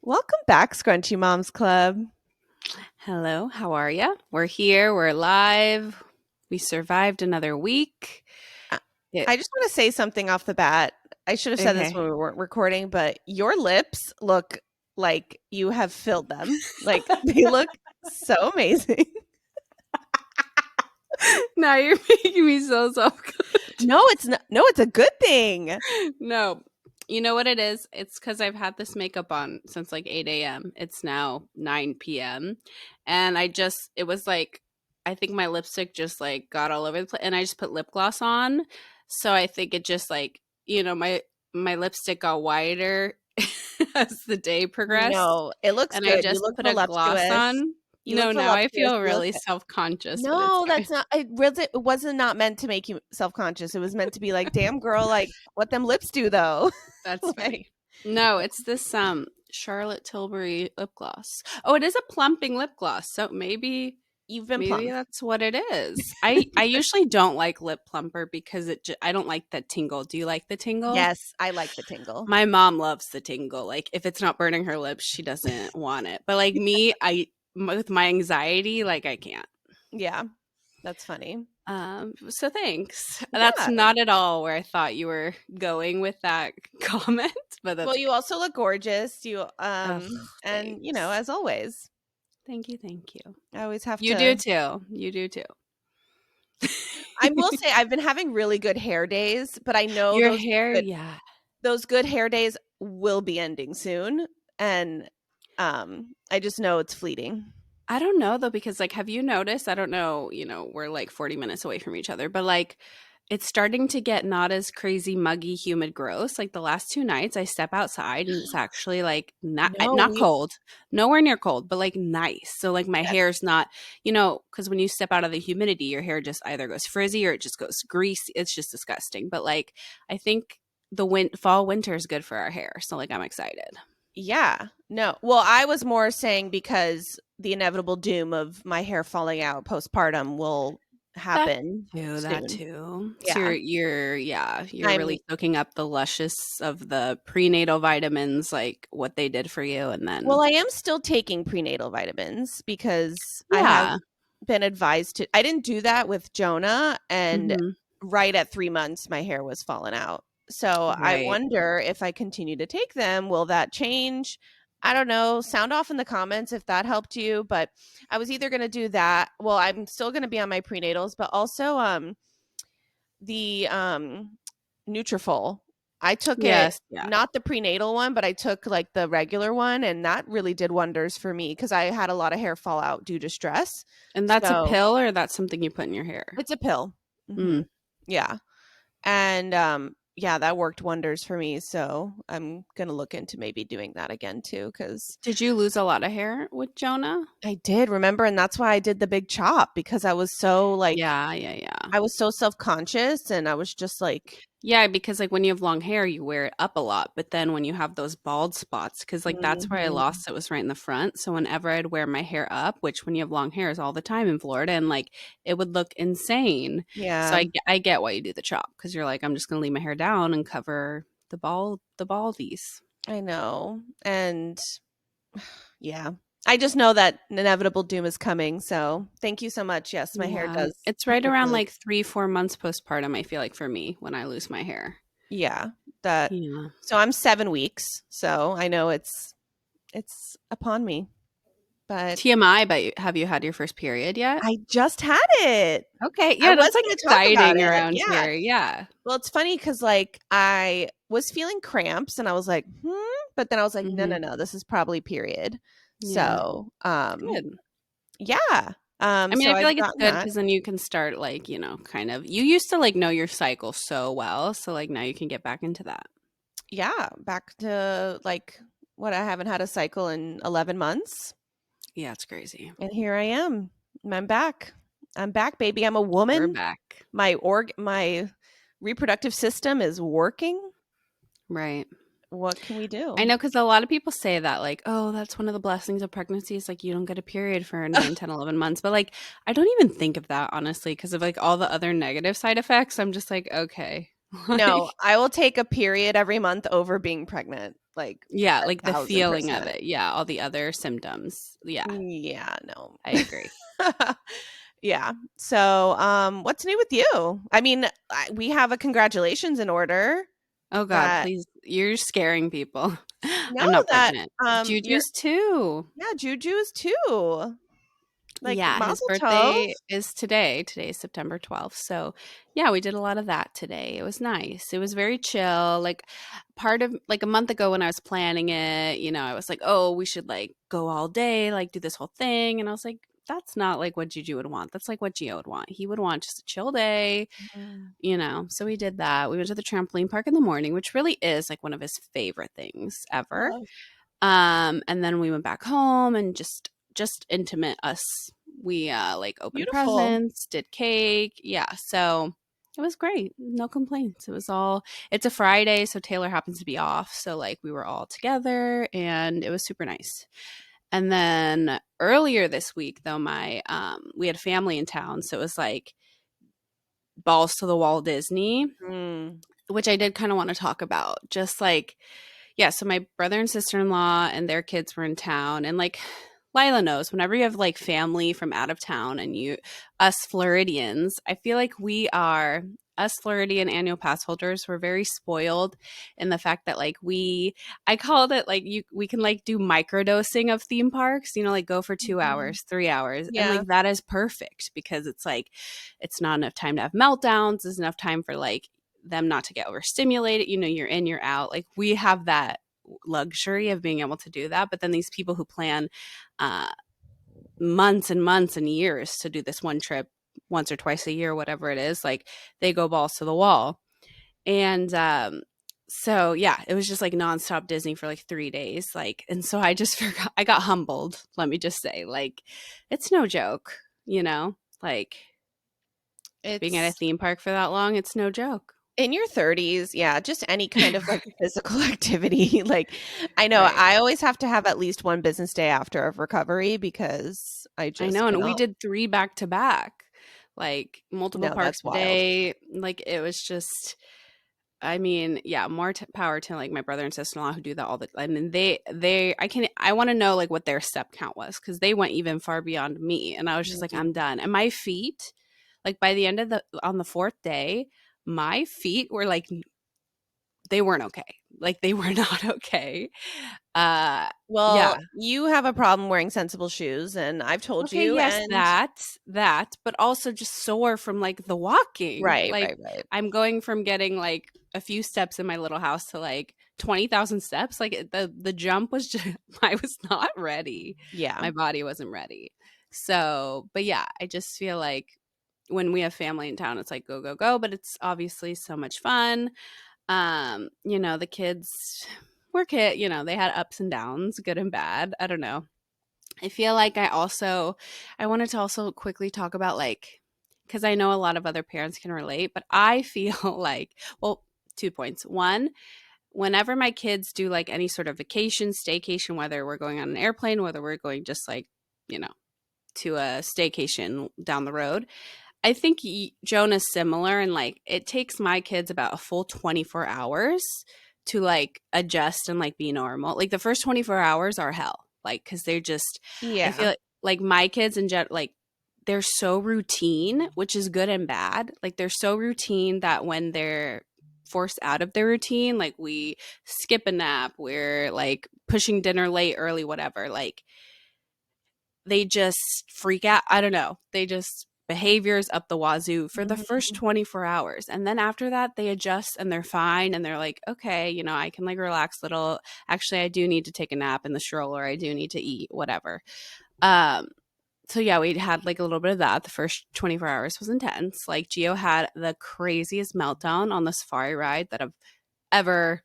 Welcome back, Scrunchy Moms Club. Hello, how are you? We're here, we're live. We survived another week. I It, I just want to say something off the bat. I should have said this when okay. we weren't recording, but your lips look like you have filled them. Like they look so amazing. Now you're making me so self-conscious. No, it's not. No, it's a good thing. No, you know what it is? It's because I've had this makeup on since like 8 a.m. It's now 9 p.m. And it was like, I think my lipstick just like got all over the place and I just put lip gloss on. So I think it just like, my lipstick got whiter as the day progressed. No, it looks And I good. You just look put a gloss voluptuous. on. You look No, now I voluptuous. feel You look. really self-conscious, but it's No, fine. that's not. It wasn't not meant to make you self-conscious. It was meant to be like, damn girl, like what them lips do though. That's Like funny. No, it's this Charlotte Tilbury lip gloss. Oh, it is a plumping lip gloss. So you've been maybe plump. that's what it is. I usually don't like lip plumper because I don't like the tingle. Do you like the tingle? Yes, I like the tingle. My mom loves the tingle. Like if it's not burning her lips, she doesn't want it. But like me, with my anxiety, like I can't. Yeah, that's funny. So thanks. That's Yeah. not at all where I thought you were going with that comment, but Well, that's you also look gorgeous. ugh, And thanks. as always, Thank you, thank you. I always have You do to. too. You do too. I will say I've been having really good hair days, but I know Your hair, good yeah. those good hair days will be ending soon, and I just know it's fleeting. I don't know though, because like, have you noticed? I don't know, we're like 40 minutes away from each other, but like, it's starting to get not as crazy, muggy, humid, gross. Like the last 2 nights, I step outside and it's actually like No, not we cold, nowhere near cold, but like nice. So like my yes. hair's not, because when you step out of the humidity, your hair just either goes frizzy or it just goes greasy. It's just disgusting. But like, I think the fall winter is good for our hair. So like, I'm excited. Yeah. No. Well, I was more saying because the inevitable doom of my hair falling out postpartum will That happen that soon. too. So Yeah. you're I'm really soaking up the luscious of the prenatal vitamins, like what they did for you, and Well, then I am still taking prenatal vitamins because I have yeah. been advised to. I didn't do that with Jonah, and Mhm. right at 3 months, my hair was falling out. So I Right. wonder if I continue to take them, will that change? I don't know. Sound off in the comments if that helped you. But I was either going to do that. Well, I'm still going to be on my prenatals, but also the Nutrafol. I took it, Yes, yeah. not the prenatal one, but I took like the regular one, and that really did wonders for me because I had a lot of hair fall out due to stress. And that's a So pill or that's something you put in your hair? it's a pill. Mm. Yeah. And yeah, that worked wonders for me. So I'm gonna look into maybe doing that again too, because Did you lose a lot of hair with Jonah? I did remember, and that's why I did the big chop because I was so like Yeah, yeah, yeah. I was so self conscious, and I was just like, Yeah, because like when you have long hair, you wear it up a lot. But then when you have those bald spots, because like that's where I mhm. lost it was right in the front. So whenever I'd wear my hair up, which when you have long hair is all the time in Florida, and like it would look insane. So Yeah, I get why you do the chop because you're like, I'm just gonna leave my hair down and cover the baldies. I know. And yeah. I just know that inevitable doom is coming. So thank you so much. Yes, my hair Yeah, does it's right look around really like 3 4 months postpartum. I feel like for me when I lose my hair. yeah. That Yeah. so I'm 7 weeks. So I know it's upon me. But TMI, but have you had your first period yet? I just had it. Okay, I yeah, was that's like gonna talk about exciting it. around Yeah. here. Yeah. Well, it's funny because like I was feeling cramps and I was like, but then I was like, no, no, Hmm. no, this is probably period. Yeah. So Good. yeah. I mean, So I feel I've like it's gotten good that. because then you can start like, kind of you used to like know your cycle so well. So like now you can get back into that. Yeah, back to like what, I haven't had a cycle in 11 months, Yeah, it's crazy. and here I am. I'm back. I'm back, baby. I'm a You're woman. back. My reproductive system is working. Right. What can we I do? know because a lot of people say that, like, oh, that's one of the blessings of pregnancy is like you don't get a period for 9, 10, 11 months. But like, I don't even think of that honestly because of like all the other negative side effects. I'm just like, okay. No, Like, I will take a period every month over being pregnant. like Yeah, like the feeling of 1,000%. it. Yeah, all the other symptoms. Yeah, Yeah, no. I agree. Yeah. So, what's new with you? I mean, we have a congratulations in order Oh God, that please. You're scaring people. no, I'm not that pregnant. you're Juju's too. yeah, Juju's too. Like Yeah, his Mazel Tov. birthday is today. Today's September 12th. So, yeah, we did a lot of that today. It was nice. It was very chill. Like part of like a month ago when I was planning it, I was like, "Oh, we should like go all day, like do this whole thing." And I was like, that's not like what Juju would want. That's like what Gio would want. He would want just a chill day, Mm, So we did that. We went to the trampoline park in the morning, which really is like one of his favorite things ever. love. And then we went back home and just intimate us. We like opened Beautiful. presents, did cake. Yeah. So it was great. No complaints. It's a Friday, so Taylor happens to be off. So like we were all together and it was super nice. And then earlier this week though, we had family in town, so it was like balls to the wall Disney, Mm. which I did kind of want to talk about. Just like, yeah, so my brother and sister-in-law and their kids were in town, and like Lyla knows, whenever you have like family from out of town and us Floridians, I feel like us Floridian annual pass holders, we're very spoiled in the fact that like I called it like we can like do microdosing of theme parks, like go for 2 hours, Mhm. 3 hours. And Yeah. like that is perfect because it's like, it's not enough time to have meltdowns. There's enough time for like them not to get overstimulated. You're in, you're out. Like we have that luxury of being able to do that. But then these people who plan uh, months and months and years to do this one trip once or twice a year, whatever it is, like they go balls to the wall. And so yeah, it was just like nonstop Disney for like 3 days. Like, and so I just forgot, I got humbled. Let me just say, like, it's no joke, like being at a It's theme park for that long, it's no joke. in your 30s, yeah, just any kind of like Right. physical activity. Like, I know Right. I always have to have at least one business day after of recovery because I I just know, and we cannot. did 3 back to back, like, multiple No, parks that's a wild. day, like, it was just I mean, yeah, more power to, like, my brother and sister-in-law who do that all the and then I wanna know, like, what their step count was because they went even far beyond me, and I was just like, Mm. "I'm done," and my feet, like, by the end of on the 4th day, my feet were, like, they weren't okay, like, they were not okay, uh, Well, yeah. you have a problem wearing sensible shoes, and I've told Okay, you, yes, and that, but also just sore from, like, the walking. right, Like, right, right. I'm going from getting, like, a few steps in my little house to, like, 20,000 steps. Like, the jump was just I was not ready. Yeah. My body wasn't ready. So, but yeah, I just feel like when we have family in town, it's like go, go, go, but it's obviously so much fun. The kids they had ups and downs, good and bad. I don't know. I feel like I wanted to also quickly talk about like, because I know a lot of other parents can relate, but I feel like, well, 2 points. One, whenever my kids do like any sort of vacation, staycation, whether we're going on an airplane, whether we're going just like, you know, to a staycation down the road, I think Jonah's similar, and like it takes my kids about a full 24 hours to like adjust and like be normal. Like the first 24 hours are hell, like because I Yeah. feel like my kids and like they're so routine, which is good and bad. Like they're so routine that when they're forced out of their routine, like we skip a nap, we're like pushing dinner late, early, whatever. Like they just freak out. I don't know. They just behaviors up the wazoo for the first Mhm. 24 hours. And then after that, they adjust and they're fine. And they're like, okay, I can like relax a little. Actually, I do need to take a nap in the stroller. I do need to eat, whatever. Um, so yeah, we had like a little bit of that. The first 24 hours was intense. Like Gio had the craziest meltdown on the safari ride that I've ever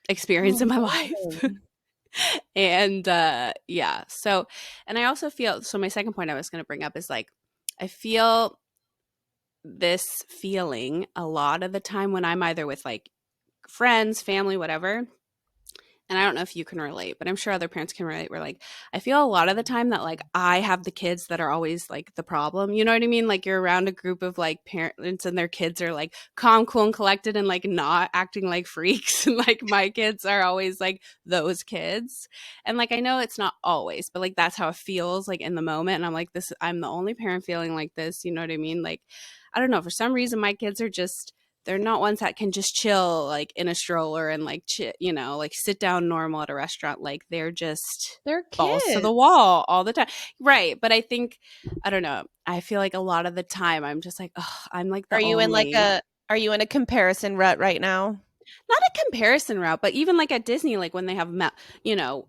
experienced in my life. Oh, And yeah, so and I also feel so my second point I was going to bring up is like I feel this feeling a lot of the time when I'm either with like friends, family, whatever, and I don't know if you can relate, but I'm sure other parents can relate. Where like I feel a lot of the time that like I have the kids that are always like the problem. You know what I mean? Like you're around a group of like parents and their kids are like calm, cool, and collected and like not acting like freaks. And like my kids are always like those kids. And like I know it's not always, but like that's how it feels like in the moment. And I'm like, this I'm the only parent feeling like this. You know what I mean? Like I don't know, for some reason my kids are just they're not ones that can just chill like in a stroller and like you know, like sit down normal at a restaurant. Like they're just They're balls to the kids. wall all the time. Right. But I think I don't know. I feel like a lot of the time I'm just like, oh, I'm like the Are you in like only a are you in a comparison rut right now? not a comparison route, but even like at Disney, like when they have you know,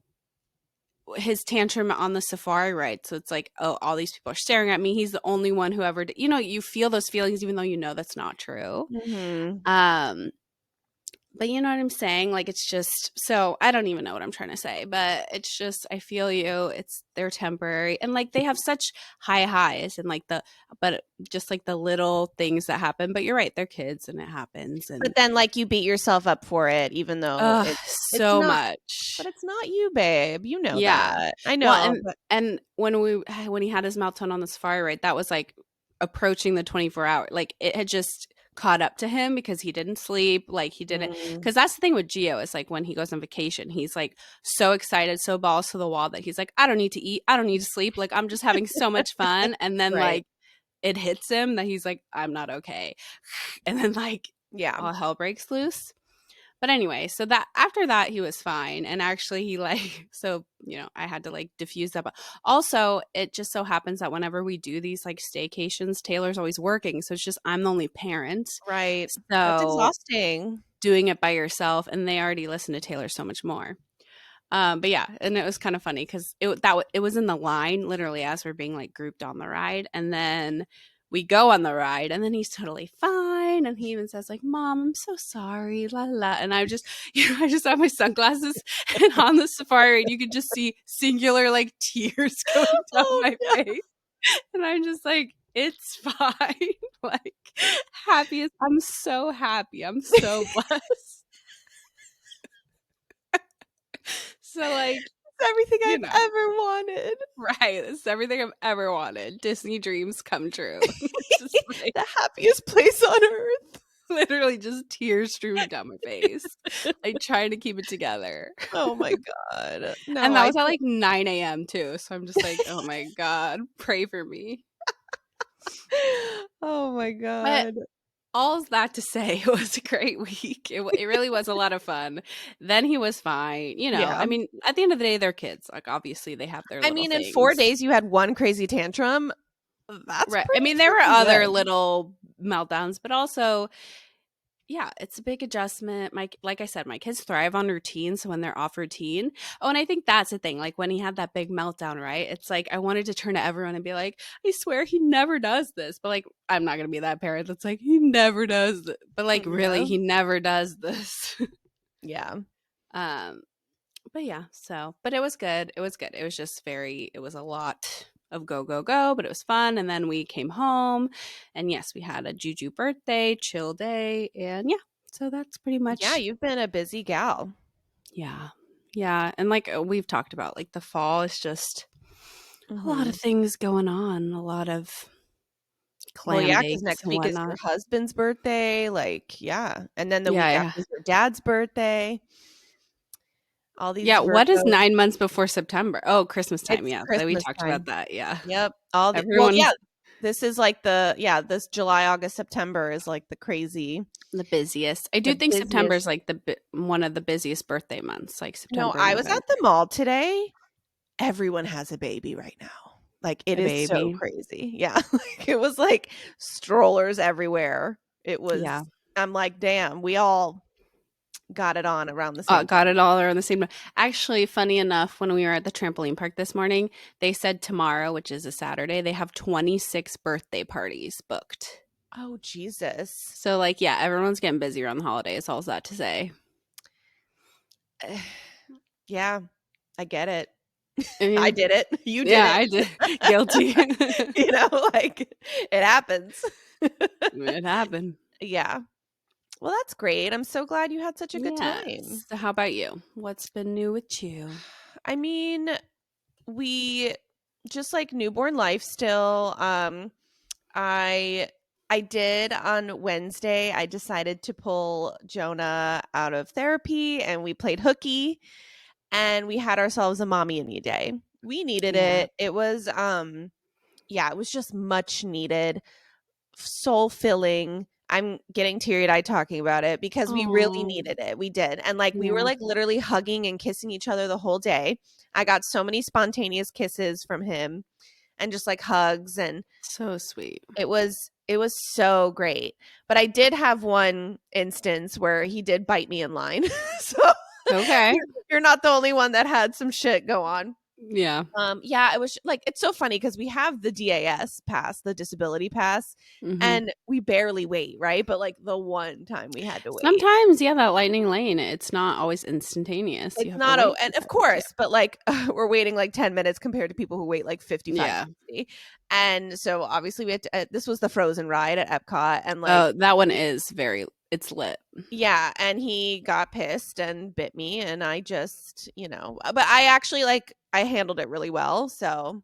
his tantrum on the safari ride. So it's like, oh, all these people are staring at me. He's the only one who ever, you know, you feel those feelings even though you know that's not true. Mhm. Um, But you know what I'm saying? Like it's just so I don't even know what I'm trying to say, but it's just I feel you. It's they're temporary and like they have such high highs and like the but just like the little things that happen. But you're right, they're kids and it happens But and then, like, you beat yourself up for it even though it's so not but much. it's not you, babe. You know Yeah. that. I Well, know, but and when he had his meltdown on the safari ride, that was like approaching the 24 hour. Like it had just caught up to him because he didn't sleep. Like he didn't mm, because that's the thing with Geo is like when he goes on vacation, he's like so excited, so balls to the wall that he's like, I don't need to eat, I don't need to sleep. Like I'm just having so much fun. And then right. like it hits him that he's like, I'm not okay. And then like Yeah. all hell breaks loose. But anyway, so that after that he was fine and actually he like so, you know, I had to like diffuse that. But also, it just so happens that whenever we do these like staycations, Taylor's always working, so it's just I'm the only parent. Right. That's So, exhausting. doing it by yourself and they already listen to Taylor so much more. But yeah, and it was kind of funny because it was in the line literally as we're being like grouped on the ride, and then we go on the ride, and then he's totally fine, and he even says like, "Mom, I'm so sorry, la la," la." And I just, you know, I just have my sunglasses, and on the safari ride, you could just see singular like tears going down Oh, my no. face, and I'm just like, "It's fine," like happiest. I'm so happy. I'm so blessed. So like, It's everything you I've know. ever wanted. Right, it's everything I've ever wanted. Disney dreams come true. Just like The happiest place on earth. literally just tears streaming down my face. Like trying to keep it together. Oh my god. No, And that I was at like 9 a.m. too. So I'm just like, oh my God, pray for me. Oh my But god. all's that to say, it was a great week. It really was a lot of fun. Then he was fine. You know, Yeah. I mean, at the end of the day, they're kids. Like, obviously, they have their I little mean, in 4 things. days you had one crazy tantrum. That's Right. I pretty mean, there were freaking other good. little meltdowns, but also yeah, it's a big adjustment. Like I said, my kids thrive on routine, so when they're off routine. Oh, and I think that's the thing. Like when he had that big meltdown, right? It's like I wanted to turn to everyone and be like, "I swear he never does this." But like I'm not going to be that parent that's like, "He never does this." But like really, Yeah. he never does this. Yeah. um but yeah, so but it was good. It was good. It was just very it was a lot of go go go, but it was fun. And then we came home and yes, we had a Juju birthday, chill day, and yeah. So that's pretty Yeah, much you've been a busy gal. yeah. Yeah, and like we've talked about like the fall is just a lot of Mhm. things going on, a lot of Well, clam yeah, because bakes next and week is your whatnot. husband's birthday, like, yeah, and then the Yeah, week yeah. after is your dad's birthday. All these Yeah, what is Virgos. 9 months before September? Oh, Christmas time, It's yeah. So we Christmas talked about time. that, yeah. Yep, all the well, yeah, Everyone's this is like the yeah, this July, August, September is like the crazy the busiest. I do the think September busiest. is like one of the busiest birthday months, like No, September and I was at November. the mall today. Everyone has a baby right now. Like, it A is so baby. crazy. Yeah, like, it was like strollers everywhere. It Yeah. was I'm like, "Damn, we all got it on around the same Got time." it all around the same time. Actually, funny enough, when we were at the trampoline park this morning, they said tomorrow, which is a Saturday, they have 26 birthday parties booked. Oh, Jesus. So, like, yeah, everyone's getting busy around the holidays. All's that to say. Yeah, I get it. I I mean, did it. You did yeah, it. I did. Guilty. Like, it happens. It happened. Yeah. Well, that's great. I'm so glad you had such a good time. Yes. So how about you? What's been new with you? I mean, we just like newborn life still. I I did on Wednesday. I decided to pull Jonah out of therapy and we played hooky and we had ourselves a mommy and me day. We needed Yeah. it. It was yeah, it was just much needed, soul filling. I'm getting teary eyed talking about it because we really Oh, needed it. We did. And like we were yeah. like literally hugging and kissing each other the whole day. I got so many spontaneous kisses from him and just like hugs, and So sweet. it was so great. But I did have one instance where he did bite me in line. So Okay. you're not the only one that had some shit go on. Yeah. Yeah, it was like it's so funny because we have the DAS pass, the disability pass, Hmm. and we barely wait, right? But like the one time we had to wait. Sometimes, yeah, that lightning lane, it's not always instantaneous. You It's have to not wait and of sometimes. Yeah. course, but like we're waiting like 10 minutes compared to people who wait like 55 Yeah. 60. And so obviously we had to, this was the Frozen ride at Epcot and like Oh, that one is very, it's lit. yeah, and he got pissed and bit me and I just, but I actually like I handled it really well. So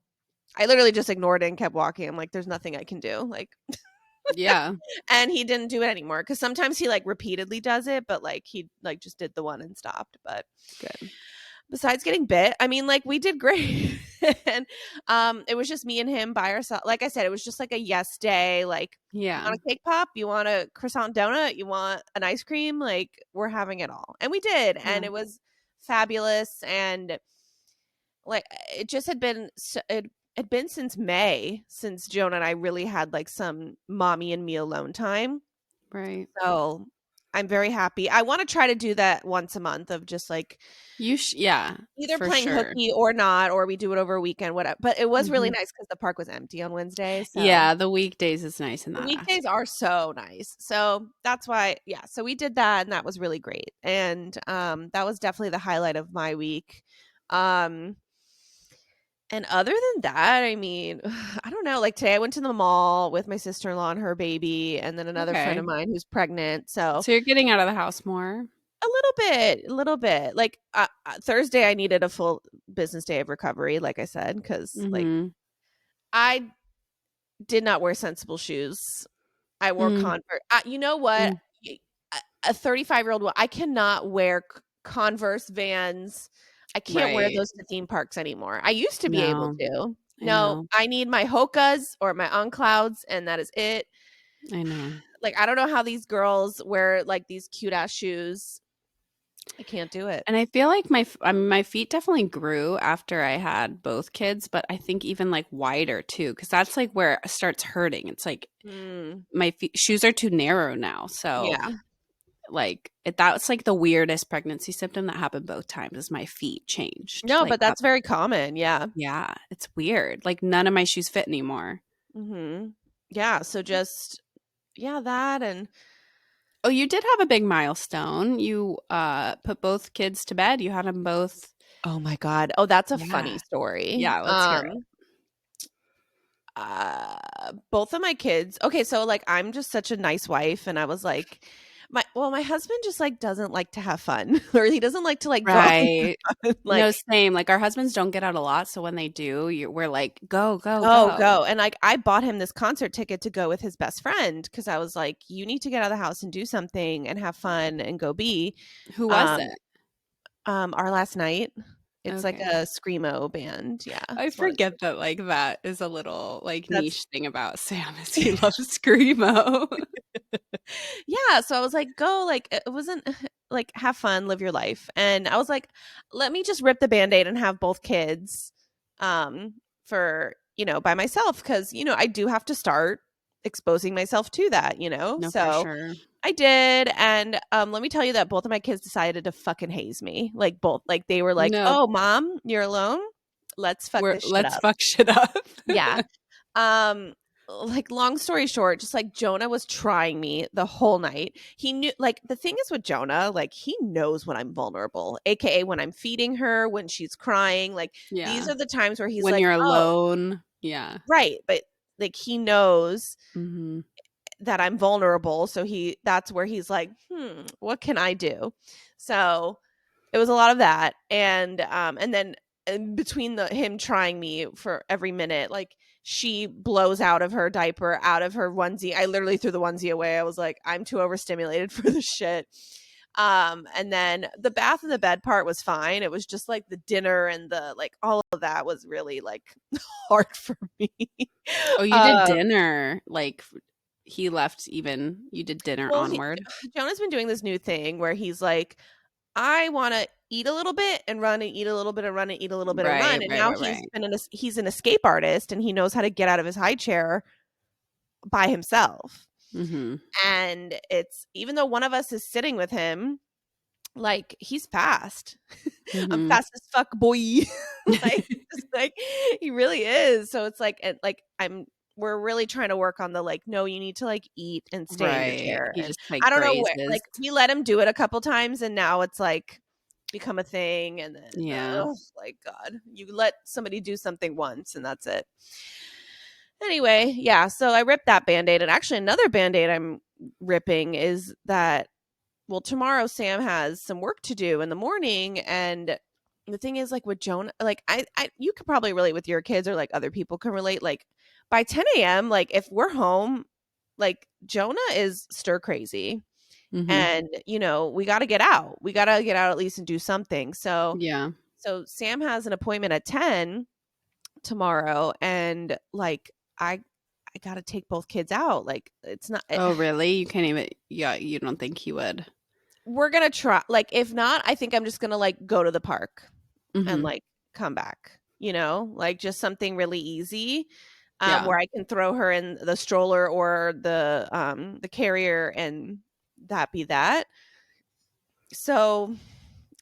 I literally just ignored it and kept walking. I'm like, there's nothing I can do. Like, Yeah. and he didn't do it anymore because sometimes he like repeatedly does it, but like he like just did the one and stopped. But Good. besides getting bit, I mean, like we did great. And it was just me and him by ourselves. Like I said, it was just like a yes day. Like, you Yeah. want a cake pop? You want a croissant donut? You want an ice cream? Like, we're having it all. And we did. And Yeah. it was fabulous. And like it just had been it had been since May since Jonah and I really had like some mommy and me alone time. Right. So I'm very happy. I want to try to do that once a month of just like Yeah, either for playing sure. hooky or not, or we do it over a weekend, whatever. But it was really Hmm. nice because the park was empty on Wednesday. So Yeah, the weekdays is nice in the that weekdays aspect. are so nice. So that's why, yeah. So we did that and that was really great. And that was definitely the highlight of my week. Um And other than that, I mean, I don't know. Like today, I went to the mall with my sister in law and her baby, and then another friend Okay. of mine who's pregnant. So So you're getting out of the house more? a little bit, a little bit. Like Thursday, I needed a full business day of recovery, like I said, because like Mhm. I did not wear sensible shoes. I wore Mm, Converse. You know what? mm. A 35-year-old woman, I cannot wear Converse Vans. I can't wear Right. those to theme parks anymore. I used to be able No, to. I No, know. I need my Hokas or my On Clouds, and that is it. I know. Like, I don't know how these girls wear like these cute ass shoes. I can't do it. And I feel like I mean, my feet definitely grew after I had both kids, but I think even like wider too, because that's like where it starts hurting. It's like Mm, my feet, shoes are too narrow now. So yeah. like that's like the weirdest pregnancy symptom that happened both times is my feet changed. No, Like but that's very common. Yeah. yeah, it's weird. Like none of my shoes fit anymore. Yeah. So just yeah, that and Oh, you did have a big milestone. You put both kids to bed. You had them both. oh my god. Oh, that's a funny Yeah. story. Yeah, let's hear it. Both of my kids, okay, so like I'm just such a nice wife, and I was like my husband just like doesn't like to have fun or he doesn't like to like go Right. like No, same. Like our husbands don't get out a lot, so when they do, we're like, go, go, go go. go, and like I bought him this concert ticket to go with his best friend because I was like, you need to get out of the house and do something and have fun and go be Who was um it? our last night. It's like Okay. a screamo band. Yeah, I it's one of forget that like that is a little like that's niche thing about Sam is he loves screamo. yeah, so I was like, go, like, it wasn't like, have fun, live your life. And I was like, let me just rip the band-aid and have both kids for, by myself. Cause, I do have to start exposing myself to that. No, for So sure. I did. And let me tell you that both of my kids decided to fucking haze me. Like both, like they were like, No, oh, mom, you're alone. Let's fuck this shit let's up. fuck shit up. Yeah. Um, like long story short, just like Jonah was trying me the whole night. He knew like the thing is with Jonah, like he knows when I'm vulnerable, aka when I'm feeding her, when she's crying. Like these Yeah. are the times where he's When like, you're "Oh, alone. Yeah. right." But like he knows Mhm. that I'm vulnerable. So that's where he's like, what can I do? So it was a lot of that. And then between him trying me for every minute, like she blows out of her diaper, out of her onesie. I literally threw the onesie away. I was like, I'm too overstimulated for this shit. And then the bath and the bed part was fine. It was just like the dinner and the like all of that was really like hard for me. Oh, you did um dinner, like, he left even you did dinner well onward? Jonah's been doing this new thing where he's like, I want to eat a little bit and run and eat a little bit and run and eat a little bit and Right, run. And right, now right, right. he's an escape artist and he knows how to get out of his high chair by himself. Mhm. And it's even though one of us is sitting with him, like he's fast. I'm Mhm. fast as fuck, boy. like, just like he really is. So it's like, and like we're really trying to work on the like, no, you need to like eat and stay in your Right. chair. He And just, like, I don't know where, grazes. like we let him do it a couple times, and now it's like become a thing. And then, Yeah. like God, you let somebody do something once, and that's it. Anyway, yeah. So I ripped that band-aid, and actually another band-aid I'm ripping is that well, tomorrow Sam has some work to do in the morning, and the thing is like with Jonah, like I you could probably relate with your kids or like other people can relate. Like by 10 a.m., like if we're home, like Jonah is stir crazy, Mhm. and we got to get out. We got to get out at least and do something. So Yeah. Sam has an appointment at 10 tomorrow, and like I got to take both kids out. Like it's not. Oh, really? You can't even yeah, you don't think he would? We're gonna try. Like if not, I think I'm just gonna like go to the park and Mhm. like come back, like just something really easy, Yeah. where I can throw her in the stroller or the carrier and that be that. So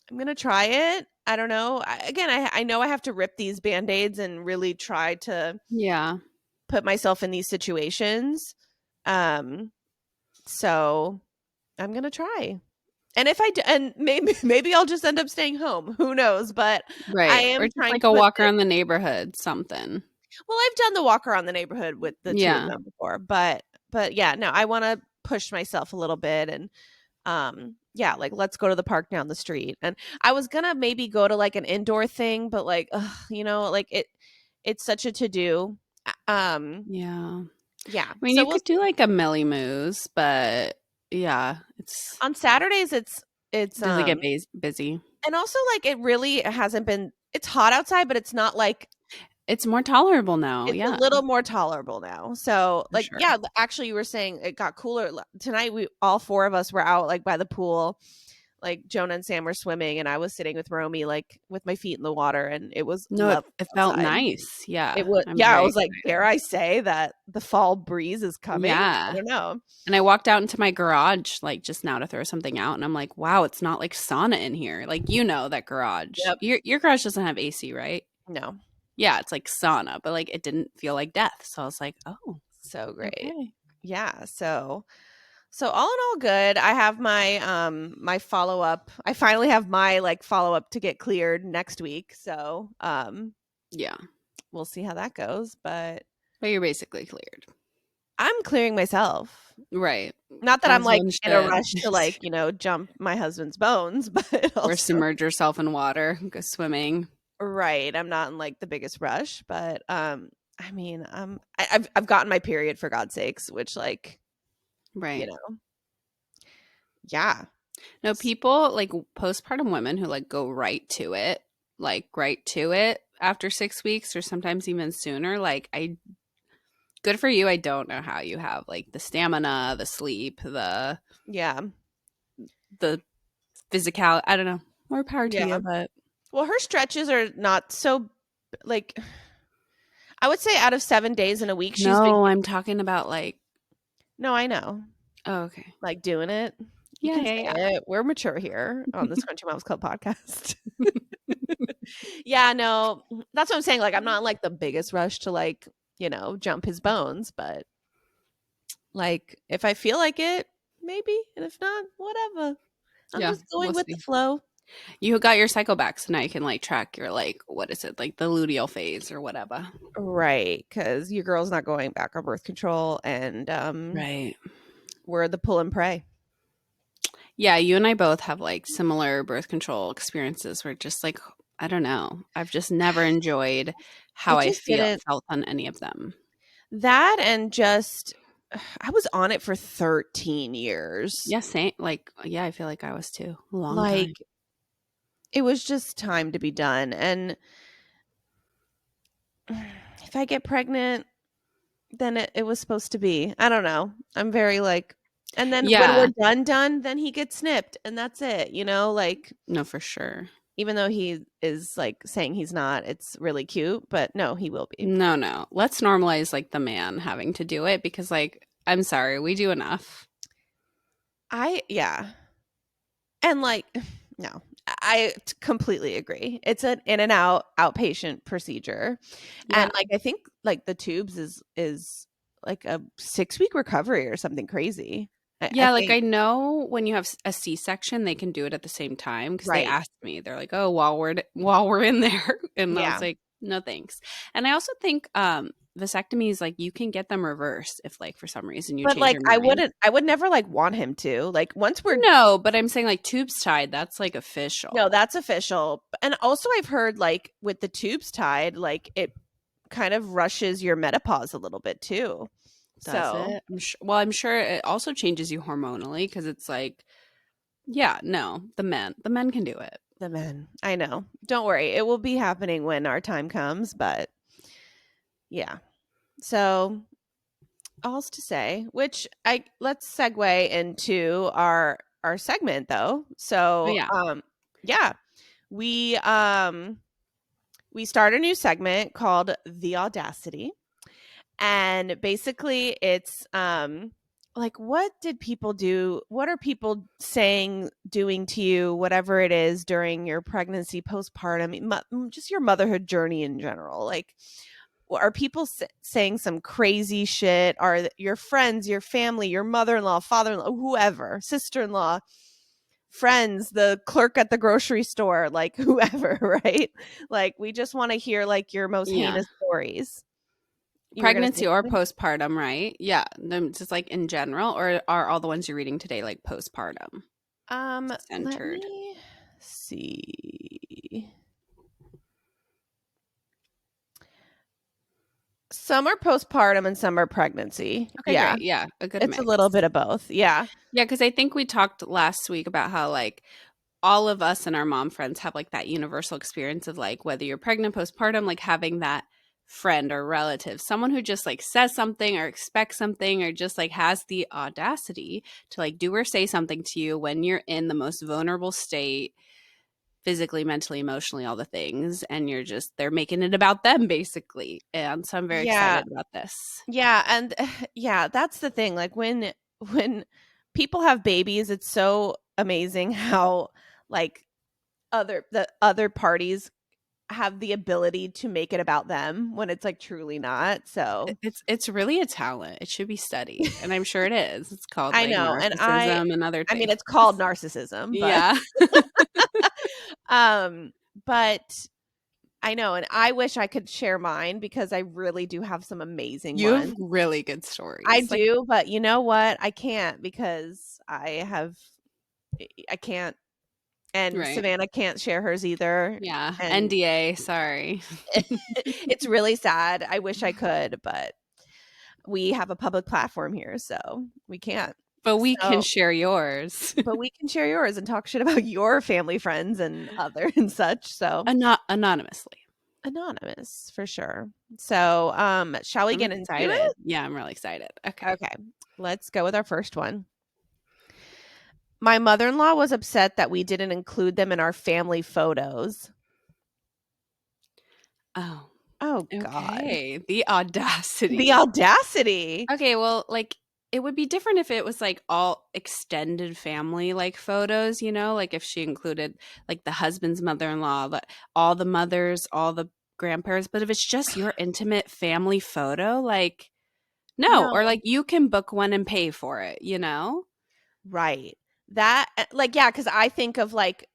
I'm gonna try it. I don't know. I know I have to rip these band-aids and really try to Yeah. put myself in these situations. Um, so I'm gonna try. And if I d and maybe I'll just end up staying home, who knows, but I Right. Or am just, trying like, to a put walk the around the neighborhood, something. well, I've done the walk around the neighborhood with the 2 of Yeah. them before, but yeah, no, I wanna push myself a little bit and, yeah, like, let's go to the park down the street, and I was gonna maybe go to, like, an indoor thing, but, like, ugh, like, it's such a to-do, Yeah. yeah, I mean, so you we'll could do, see. like, a Millie Moose, but yeah, it's On Saturdays, it's, does it get busy? and also, like, it really hasn't been it's hot outside, but it's not, like It's more tolerable now, it's a yeah, little more tolerable now. So, for like, sure. yeah, actually, you were saying it got cooler tonight. We all four of us were out like by the pool. Like Jonah and Sam were swimming, and I was sitting with Romy, like with my feet in the water, and it was No, lovely it felt outside. nice, It yeah, was, I'm yeah. I very was like, dare excited. I say that the fall breeze is coming? I Yeah, don't know. and I walked out into my garage, like, just now to throw something out, and I'm like, "Wow, it's not like sauna in here." Like, that garage. Yep. Your garage doesn't have AC, right? No. Yeah, it's like sauna, but, like, it didn't feel like death, so I was like, "Oh, So great. okay." Yeah. So all in all good. I have my follow-up. I finally have my like follow-up to get cleared next week. So Yeah, we'll see how that goes. But but you're basically cleared. I'm clearing myself. Right, Not that I'm as like one in a should. rush to like, jump my husband's bones, but Or also submerge yourself in water, go swimming. right. I'm not in like the biggest rush, but I mean, I've gotten my period for God's sakes, which like, you Right. know, yeah. No, people like postpartum women who like go right to it, like right to it after 6 weeks or sometimes even sooner. Like, good for you. I don't know how you have like the stamina, the sleep, Yeah. the physical. I don't know. More power to Yeah. you, but Well, her stretches are not so like I would say out of 7 days in a week, she's been no, I'm talking about like, no, I know. oh, okay. Like doing it. You Yeah, can say yeah, it. We're mature here on the yeah. Scrunchy Moms Club podcast. Yeah, no. That's what I'm saying. Like I'm not in, like the biggest rush to like, jump his bones, but like if I feel like it, maybe. And if not, whatever. I'm Yeah, just we'll going with the see. flow. You got your cycle back, so now you can like track your like what is it like the luteal phase or whatever. Right, because your girl's not going back on birth control, and Right. we're the pull and pray. Yeah, you and I both have like similar birth control experiences where just like I don't know. I've just never enjoyed how It I just didn't. felt on any of them. That and just I was on it for 13 years. Yeah, same. Like, yeah, I feel like I was too. A long time. Like it was just time to be done. And if I get pregnant, then it was supposed to be. I don't know. I'm very like, and then when we're Yeah, done, then he gets snipped and that's it, like no, for sure. even though he is like saying he's not, it's really cute, but no, he will be. No, no. Let's normalize like the man having to do it because, like, I'm sorry, we do enough. Yeah. And like, no, completely agree. It's an in and out outpatient procedure. Yeah. And like, I think like the tubes is like a 6-week recovery or something crazy. I Yeah, like think. I know when you have a C-section, they can do it at the same time because they Right. asked me. They're like, "Oh, while we're in there," and I was Yeah. like, "No, thanks." And I also think vasectomies like you can get them reversed if like for some reason you But change like, your mind. I would never like want him to. Like, once we're No, but I'm saying like tubes tied, that's like no, official. that's official. And also, I've heard like with the tubes tied, like it kind of rushes your menopause a little bit too. Does So it? I'm sure it also changes you hormonally because it's like, yeah, no, the men can do it. the men, I know. Don't worry, it will be happening when our time comes. But yeah, so all's to say, which I let's segue into our segment though. Oh So yeah. yeah, we um we start a new segment called the Audacity. And basically it's like, what did people do, what are people saying, doing to you, whatever it is during your pregnancy, postpartum, just your motherhood journey in general. Like, are people saying some crazy shit? Are your friends, your family, your mother-in-law, father-in-law, whoever, sister-in-law, friends, the clerk at the grocery store, like whoever, right? Like, we just want to hear like your most Yeah. heinous stories. You were gonna say Pregnancy or something? postpartum, right? Yeah. Just like in general, or are all the ones you're reading today like postpartum Let centered? me see. Some are postpartum and some are pregnancy. Okay, Yeah. great. Yeah, a good It's a mix. little bit of both. Yeah. Yeah, because I think we talked last week about how like all of us and our mom friends have like that universal experience of like whether you're pregnant, postpartum, like having that friend or relative, someone who just like says something or expects something or just like has the audacity to like do or say something to you when you're in the most vulnerable state, physically, mentally, emotionally, all the things, and you're just they're making it about them basically. And so I'm very Yeah. excited about this. Yeah, and yeah, that's the thing. Like, when people have babies, it's so amazing how like the other parties have the ability to make it about them when it's like truly not. So, It's really a talent. It should be studied, and I'm sure it is. It's called I like know. And narcissism and other I mean, things. it's called narcissism, but Yeah. um but I know, and I wish I could share mine because I really do have some amazing You have ones. really good I stories. Like, do, but you know what? I can't because I can't, and right. Savannah can't share hers either. Yeah. And NDA, sorry. it's really sad. I wish I could, but we have a public platform here, so we can't. But we can So, share yours. but we can share yours and talk shit about your family, friends, and other and such. So, Anonymously. anonymous for sure. So, shall we I'm get into excited. it? Yeah, I'm really excited. Okay. Okay, let's go with our first one. My mother-in-law was upset that we didn't include them in our family photos. Oh, Oh God. okay. The The audacity. audacity. Okay, well, like it would be different if it was like all extended family like photos, like if she included like the husband's mother-in-law, all the mothers, all the grandparents, but if it's just your intimate family photo, like no, or No. like you can book one and pay for it, you know? Right. That like, yeah, cuz I think of like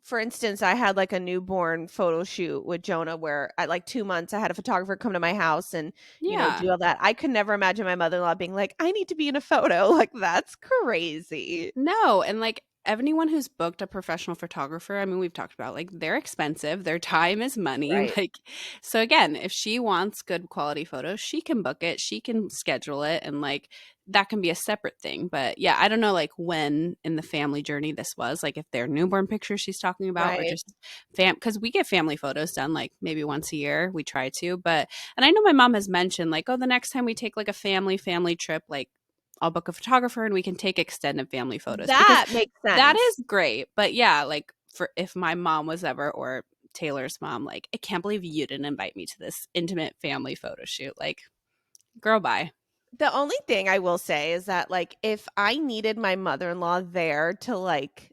for instance, I had like a newborn photo shoot with Jonah where at like 2 months I had a photographer come to my house and, Yeah. do all that. I could never imagine my mother-in-law being like, I need to be in a photo. Like, that's crazy. No, and like anyone who's booked a professional photographer, I mean, we've talked about like they're expensive, their time is money. Right. Like, so again, if she wants good quality photos, she can book it, she can schedule it, and like that can be a separate thing. But yeah, I don't know like when in the family journey this was, like if they're newborn pictures she's talking about or Right. just because we get family photos done like maybe once a year, we try to. But and I know my mom has mentioned like, oh, the next time we take like a family trip, like I'll book a photographer and we can take extended family photos because That makes that sense. is great. But yeah, like for if my mom was ever or Taylor's mom, like, I can't believe you didn't invite me to this intimate family photo shoot. Like, girl, bye. The only thing I will say is that like if I needed my mother-in-law there to like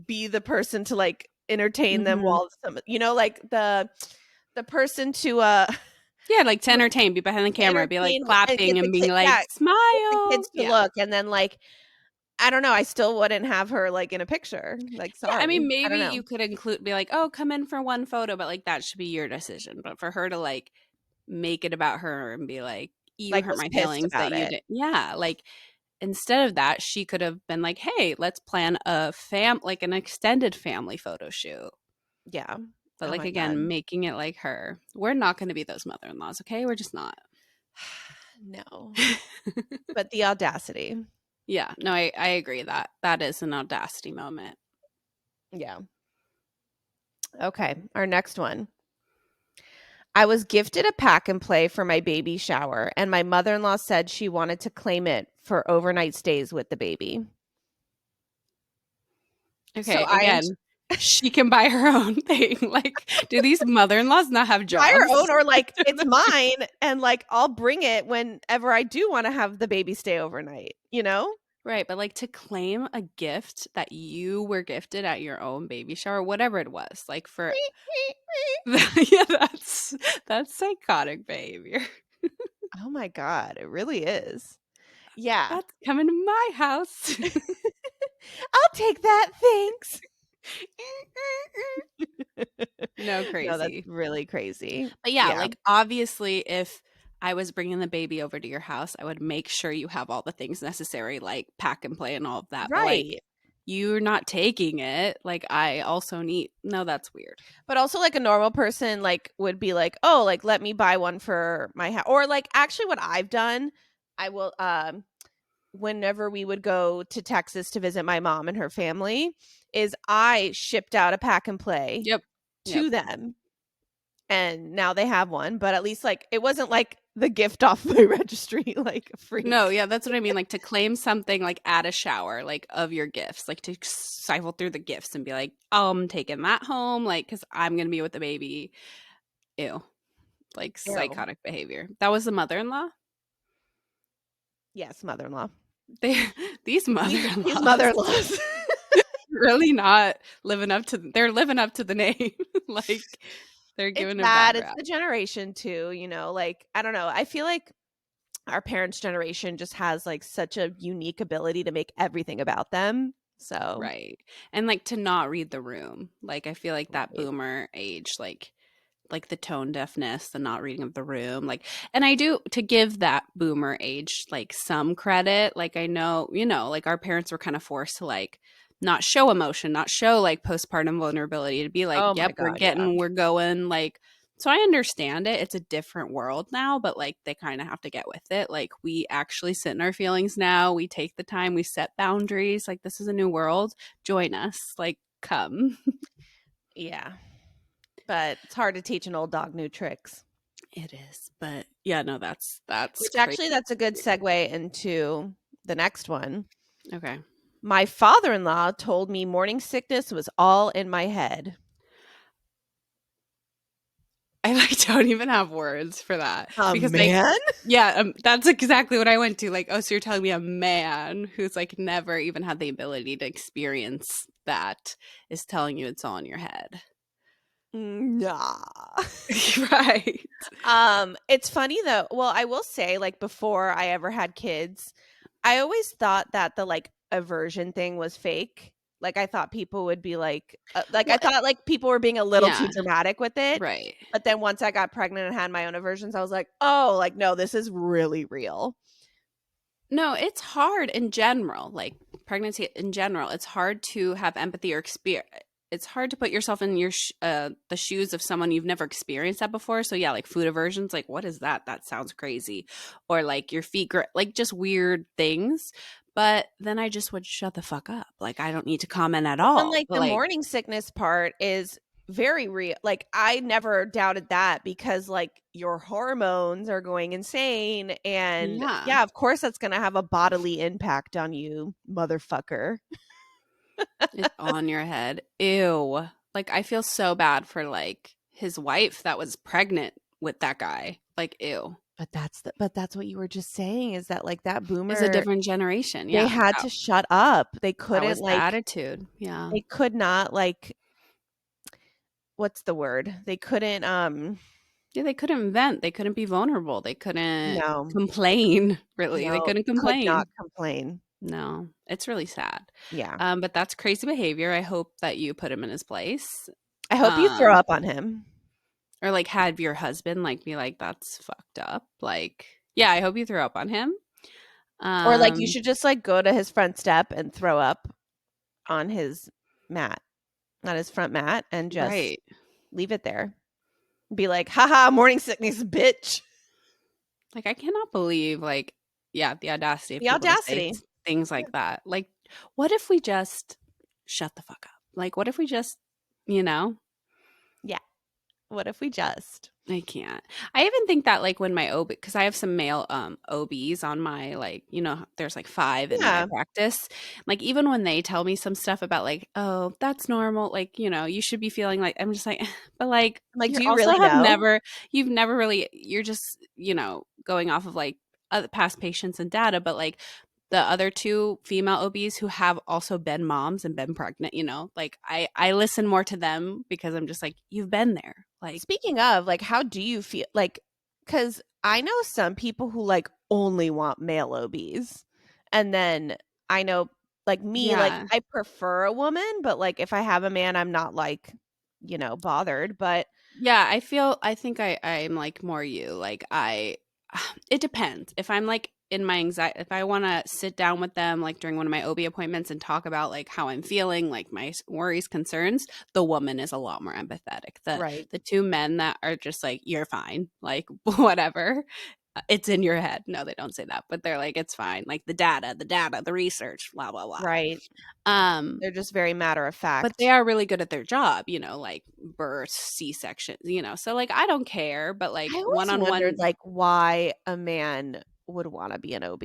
be the person to like entertain them Hmm. while like the person to Yeah, like to to entertain, be behind the camera, be like entertain and clapping get the and being kid like, yeah, get the smile. kids to Yeah. look and then like I don't know, I still wouldn't have her like in a picture. Like Yeah. I mean, sorry. I maybe don't you know. could include, be like, oh, come in for one photo, but like that should be your decision. But for her to like make it about her and be like, you Like hurt was my pissed feelings that about you it. did. Yeah. Like, instead of that, she could have been like, "Hey, let's plan a like an extended family photo shoot." Yeah. But Oh like my again, god. making it like her. We're not going to be those mother-in-laws, okay? We're just not. No. But the audacity. Yeah, no, I agree that that is an audacity moment. Yeah. Okay. Our next one. I was gifted a pack and play for my baby shower, and my mother in law said she wanted to claim it for overnight stays with the baby. So Okay, I again, she can buy her own thing. Like, do these mother-in-laws not have buy her jobs? own, or like it's mine, and like I'll bring it whenever I do want to have the baby stay overnight, you know? Right, but like to claim a gift that you were gifted at your own baby shower, whatever it was, like for yeah, that's psychotic behavior. Oh my God, it really is. Yeah. That's coming to my house. I'll take that, thanks. No, No, that's crazy. really crazy. But yeah, Yeah. like obviously, if I was bringing the baby over to your house, I would make sure you have all the things necessary, like pack and play and all of that. But like, Right. you're not taking it. Like, I also need, no, that's weird. But also like a normal person like would be like, "Oh, like let me buy one for my house." Or like actually what I've done, I will whenever we would go to Texas to visit my mom and her family, is I shipped out a pack and play Yep. Yep. to them. And now they have one, but at least like it wasn't like the gift off my registry like free. No, yeah, that's what I mean. Like to claim something like at a shower, like of your gifts, like to siphon through the gifts and be like, I'm taking that home, like, because I'm going to be with the baby. Ew. Like Ew. psychotic behavior. That was the mother in law. Yes, mother-in-law. They these mother in These laws mother-in-laws. really not living up to. They're living up to the name. Like they're It's giving a bad bad. It's rap. the generation too, like I don't know. I feel like our parents' generation just has like such a unique ability to make everything about them. So, Right. And like to not read the room. Like I feel like that right. boomer age, like the tone deafness, the not reading of the room, like, and I do to give that boomer age like some credit. Like I know, like our parents were kind of forced to like not show emotion, not show like postpartum vulnerability, to be like, Oh my yep, god, yeah. we're going, like, so I understand it. It's a different world now, but like they kind of have to get with it. Like we actually sit in our feelings now. We take the time, we set boundaries. Like this is a new world. Join us. Like come. Yeah. But it's hard to teach an old dog new tricks. It is, but yeah, no, that's Which crazy. actually that's a good segue into the next one. Okay. My father-in-law told me morning sickness was all in my head. I like don't even have words for that A because like man? yeah, that's exactly what I went to. Like, oh, so you're telling me a man who's like never even had the ability to experience that is telling you it's all in your head. Nah. Right. It's funny though. Well, I will say, like, before I ever had kids, I always thought that the like aversion thing was fake. Like, I thought people would be like, I Well, thought, like, people were being a little too yeah, dramatic with it, right. but then once I got pregnant and had my own aversions, I was like, "Oh, like, no, this is really real." No, it's hard in general, like pregnancy in general. It's hard to have empathy or experience. It's hard to put yourself in the shoes of someone you've never experienced that before. So yeah, like food aversions, like what is that? That sounds crazy. Or like your feet, like just weird things. But then I just would shut the fuck up. Like I don't need to comment at And, all. like, But the like, morning sickness part is very real. Like, I never doubted that because, like, your hormones are going insane, and, yeah, yeah, of course, that's gonna have a bodily impact on you, motherfucker. it's on your head. Ew. Like I feel so bad for like his wife that was pregnant with that guy. Like ew. But that's what you were just saying is that, like, that Is a boomer, different generation, they yeah, had to shut up. that was the attitude, yeah. They could not, like, what's the word? They couldn't, Yeah, they couldn't vent, they couldn't be vulnerable, they couldn't no, complain, really, they no, couldn't could not complain. complain. No, it's really sad, Yeah. but that's crazy behavior, I hope that you put him in his place, I hope you throw um, up on him. or, like, have your husband, like, be like, "That's fucked up," like yeah, I hope you throw up on him, Or, like, you um, should just, like, go to his front step and throw up on his mat, on his front mat, and just right. leave it there. Be like, "Haha, morning sickness, bitch." Like, I cannot believe, like yeah, the audacity of The people to say audacity. things Yeah. like that. Like, what if we just shut the fuck up? Like, what if we just, you know? Yeah. What if we just I can't. I even think that like when my OB, because I have some male OBs on my like, there's like 5 in my Yeah. practice. Like even when they tell me some stuff about like, oh, that's normal, like, you should be feeling like I'm just like, but like I'm like, you're "Do you also really have know?" never you've never really you're just, going off of like other past patients and data, but like the other 2 female OBs who have also been moms and been pregnant, like I listen more to them because I'm just like, you've been there. Like, Speaking of, like, how do you feel like, because I know some people who, like, only want male OBs, and then I know, like, me, like, yeah. I prefer a woman, but, like, if I have a man, I'm not, like, bothered, but Yeah, I think I'm like more you. Like it depends. If I'm like in my anxiety, if I want to sit down with them like during one of my OB appointments and talk about like how I'm feeling, like my worries, concerns, the woman is a lot more empathetic. The right, the 2 men that are just like you're fine, like whatever. It's in your head. No, they don't say that, but they're like it's fine. Like the data, the research, blah blah blah. right. Um They're just very matter of but they fact. are really good at their job, like births, C-sections, so like I don't care, but I like always wondered, one-on-one, like, why a man would wanna be an OB.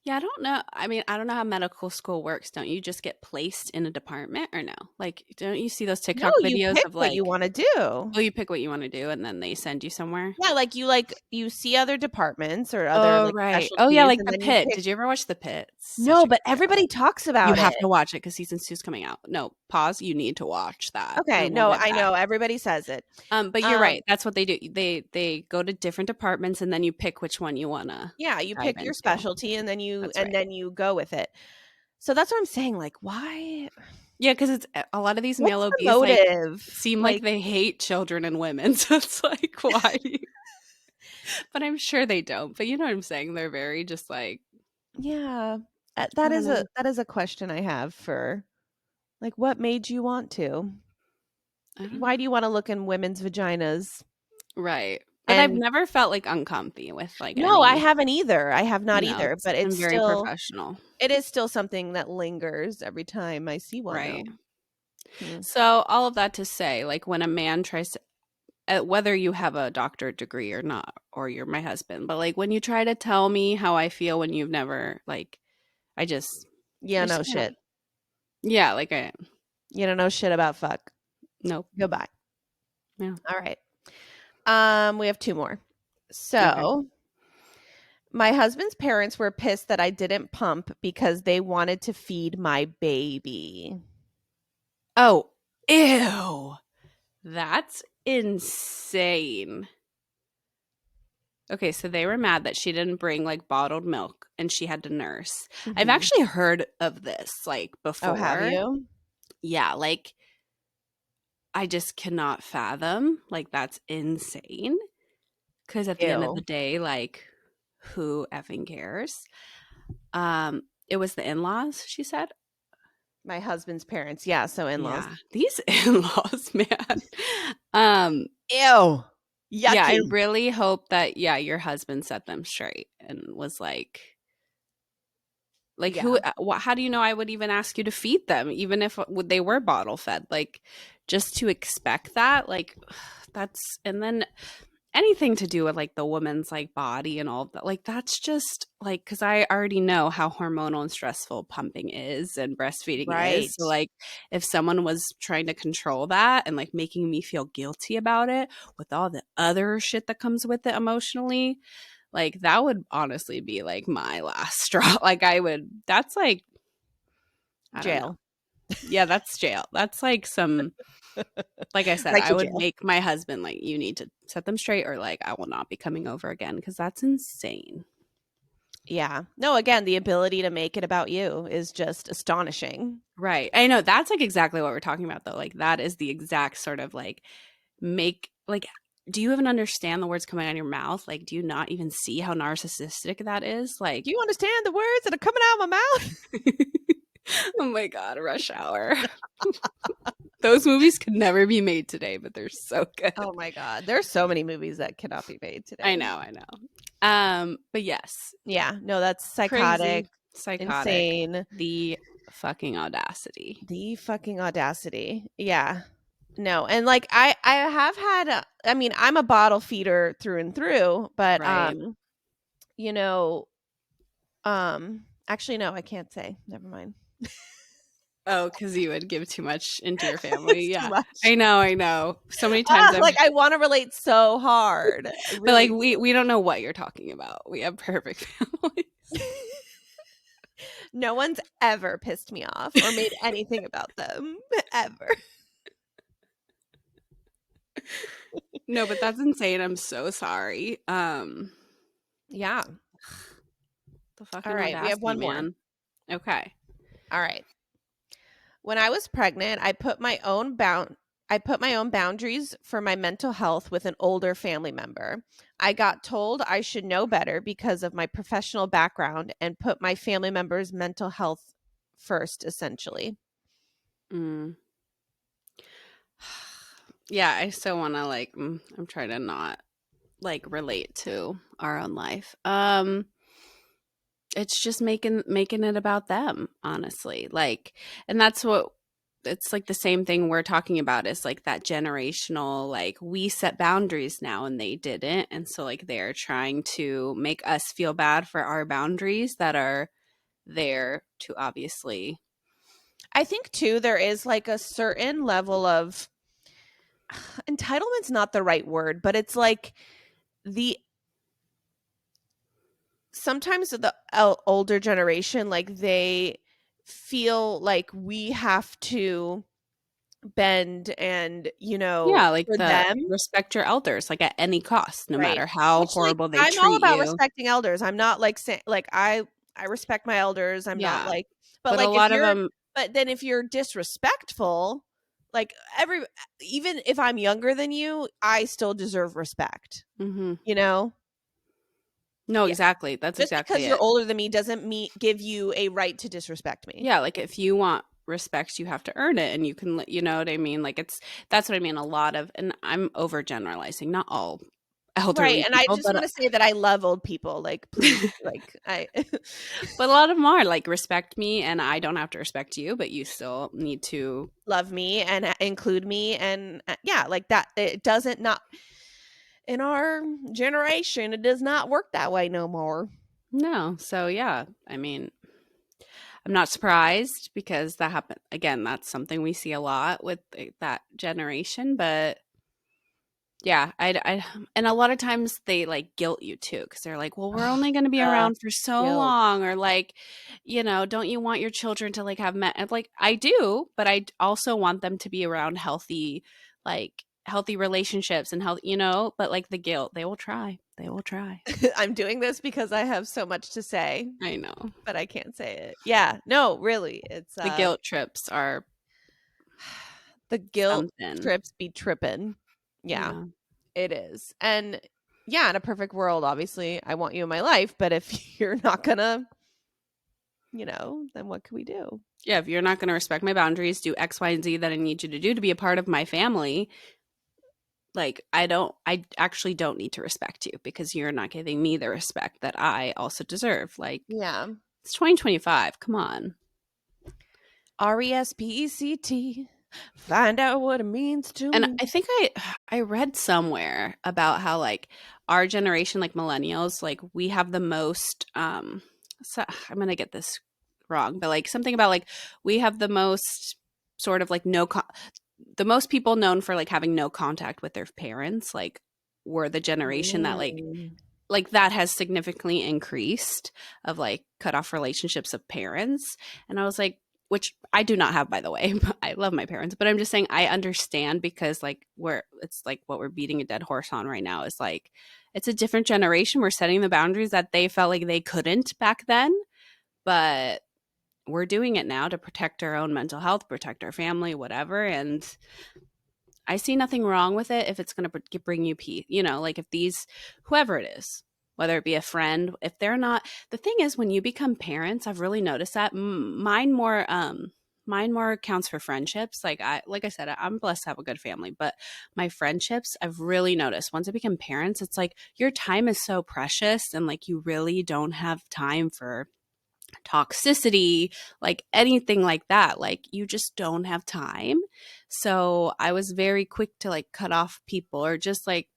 yeah, I don't know. I mean, I don't know how medical school works. Don't you just get placed in a department or no? Like, don't you see those No, TikTok you videos pick of what you like, wanna do. oh, you pick what you want to do and then they send you somewhere? Yeah, you see other departments or other, Oh, like, right. Oh, yeah, specialties, like and The then you Pit. pick. Did you ever watch The Pit? It's such No, a good but show. everybody talks You about have it. to watch it because season 2 is coming out. No, pause. You need to watch that Okay, and we'll no, get I back. know, everybody says it. But you're Um, right. That's what they do. They go to different departments and then you pick which one you wanna yeah, you dive pick your into. specialty and That's and right. then you go with it. So that's what I'm saying, like, why Yeah, because it's a lot of these male what's the OBs, like, motive? seem like Like, they hate children and women, so it's like, why do you but I'm sure they don't, but you know what I'm saying? They're very just like, yeah, I don't know. that is a question I have for, like, what made you want to? I don't Why know. do you wanna look in women's vaginas? Right. But I've And never felt, like, uncomfy with, like, no, I any haven't either. I have not no, either, it's but been very professional. it is still something that lingers every time I see one, Right. though. Hmm. So, all of that to say, like, when a man tries to whether you have a doctorate degree or not, or you're my husband, but, like, when you try to tell me how I feel when you've never, like, I just Yeah, I just no can't. shit. Yeah, like, I You don't know shit about fuck. nope. Goodbye. Yeah. All right. We have 2 more. Okay. So, my husband's parents were pissed that I didn't pump because they wanted to feed my baby. Oh, ew. That's insane. Okay, so they were mad that she didn't bring like bottled milk and she had to nurse. I've Mhm. actually heard of this like Oh, have before. you? Yeah, like I just cannot fathom. Like that's insane. Because at the end of the Ew. day, like who effing cares? It was the in-laws, she said. My husband's parents. Yeah, so in-laws. Yeah, these in-laws, man. Um, Ew. yeah, I Yucky. really hope that yeah, your husband set them straight and was like who Yeah, how do you know I would even ask you to feed them even if they were bottle fed? Like just to expect that, like that's and then anything to do with like the woman's like body and all of that, like that's just like because I already know how hormonal and stressful pumping is and breastfeeding is, right. so like if someone was trying to control that and like making me feel guilty about it with all the other shit that comes with it emotionally, like that would honestly be like my last straw. Like I would that's like I don't know. Jail. Yeah, that's jail. That's like some like I said, Right I to would jail. make my husband like, you need to set them straight or like I will not be coming over again because that's insane. Yeah. No, again, the ability to make it about you is just astonishing. Right. I know that's like exactly what we're talking about though. Like that is the exact sort of like make like do you even understand the words coming out of your mouth? Like do you not even see how narcissistic that is? Do Like you understand the words that are coming out of my mouth? oh my god, Rush Hour. Those movies could never be made today, but they're so good. Oh my god. There's so many movies that cannot be made I today. know, I know. But yes, Yeah, no, that's psychotic, crazy, psychotic, insane. the fucking audacity. The fucking audacity. Yeah. No, and like I have had I mean, I'm a bottle feeder through and through, but Right. you know, actually no, I can't say. Never mind. Oh, because you would give too much into your family. It's too Yeah. much. I know, I know. So many times I've Like I want to relate so hard. I but like really we don't know what you're talking about. We have perfect families. do. No one's ever pissed me off or made anything about them ever. No, but that's insane. I'm so sorry. Yeah. The All fucking right, we have audacity, one more. man. Okay. All right. When I was pregnant, I put my own boundaries for my mental health with an older family member. I got told I should know better because of my professional background and put my family member's mental health first, essentially. Mm. Yeah, I still want to like I'm trying to not like relate to our own life. It's just making it about them, honestly. Like and that's what it's like the same thing we're talking about is like that generational like we set boundaries now and they didn't and so like they're trying to make us feel bad for our boundaries that are there to obviously I think too there is like a certain level of entitlement's not the right word, but it's like the sometimes the older generation like they feel like we have to bend and yeah, like for the them, respect your elders like at any cost no right, matter how which like horrible they I'm all treat about you. respecting elders. I'm not like saying like I respect my elders. I'm not Yeah, like but but a like if lot of you're them but then if you're disrespectful, like every even if I'm younger than you, I still deserve respect, mhm. you know. No, Yeah, exactly, that's just exactly because you're it. older than me doesn't give you a right to disrespect me. Yeah, like if you want respect, you have to earn it and you can, you know what I mean? Like it's that's what I mean a lot of and I'm overgeneralizing, not all Right, elderly and I people, just wanna say that I love old people, like, please, like, I but a lot of them are like respect me and I don't have to respect you, but you still need to love me and include me and, yeah, like, that it doesn't not in our generation, it does not work that way no more. no. So yeah, I mean, I'm not surprised because that happened again, that's something we see a lot with that generation, but yeah, I and a lot of times they, like, guilt you too because 'cause they're like, "Well, we're Ugh, only gonna be the around for so guilt. long," or like, you know, "Don't you want your children to, like, have met" I'm like, I do, but I also want them to be around healthy, like, healthy relationships and health you know, but, like, the guilt, they will try. They will try. I'm doing this because I have so much to say, I know. but I can't say it. Yeah, no, really. It's The guilt trips are the guilt something. trips be tripping. Yeah, Yeah. it is. And yeah, in a perfect world, obviously, I want you in my life, but if you're not gonna, then what can we do? Yeah, if you're not going to respect my boundaries, do X, Y, and Z that I need you to do to be a part of my family, like I actually don't need to respect you because you're not giving me the respect that I also deserve. Like, Yeah. it's 2025. Come on. RESPECT. Find out what it means to And me. I think I read somewhere about how like our generation, like millennials, like we have the most so I'm going to get this wrong, but like something about like we have the most sort of like the most people known for like having no contact with their parents, like we're the generation that Mm. like that has significantly increased of like cut off relationships of parents. And I was like, which I do not have, by the way. I love my parents, but I'm just saying I understand because like it's like what we're beating a dead horse on right now is like it's a different generation. We're setting the boundaries that they felt like they couldn't back then, but we're doing it now to protect our own mental health, protect our family, whatever. And I see nothing wrong with it if it's going to bring you peace. Like if whoever it is, whether it be a friend, if they're not, the thing is when you become parents, I've really noticed that mine more counts for friendships. Like I said, I'm blessed to have a good family, but my friendships, I've really noticed once I become parents, it's like your time is so precious and like you really don't have time for toxicity, like anything like that. Like you just don't have time. So I was very quick to like cut off people or just like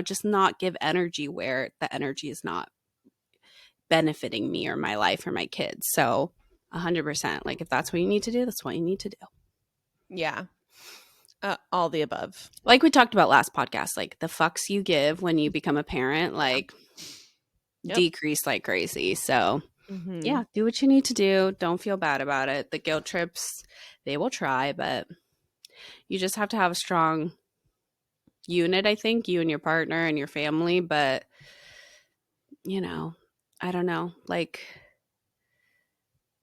just not give energy where the energy is not benefiting me or my life or my kids. So 100%. Like if that's what you need to do, that's what you need to do. Yeah. All the above. Like we talked about last podcast, like the fucks you give when you become a parent, Yeah. like Yep. decrease like crazy. So Mm-hmm. yeah, do what you need to do. Don't feel bad about it. The guilt trips, they will try, but you just have to have a strong unit, I think, you and your partner and your family. But, you know, I don't know. Like,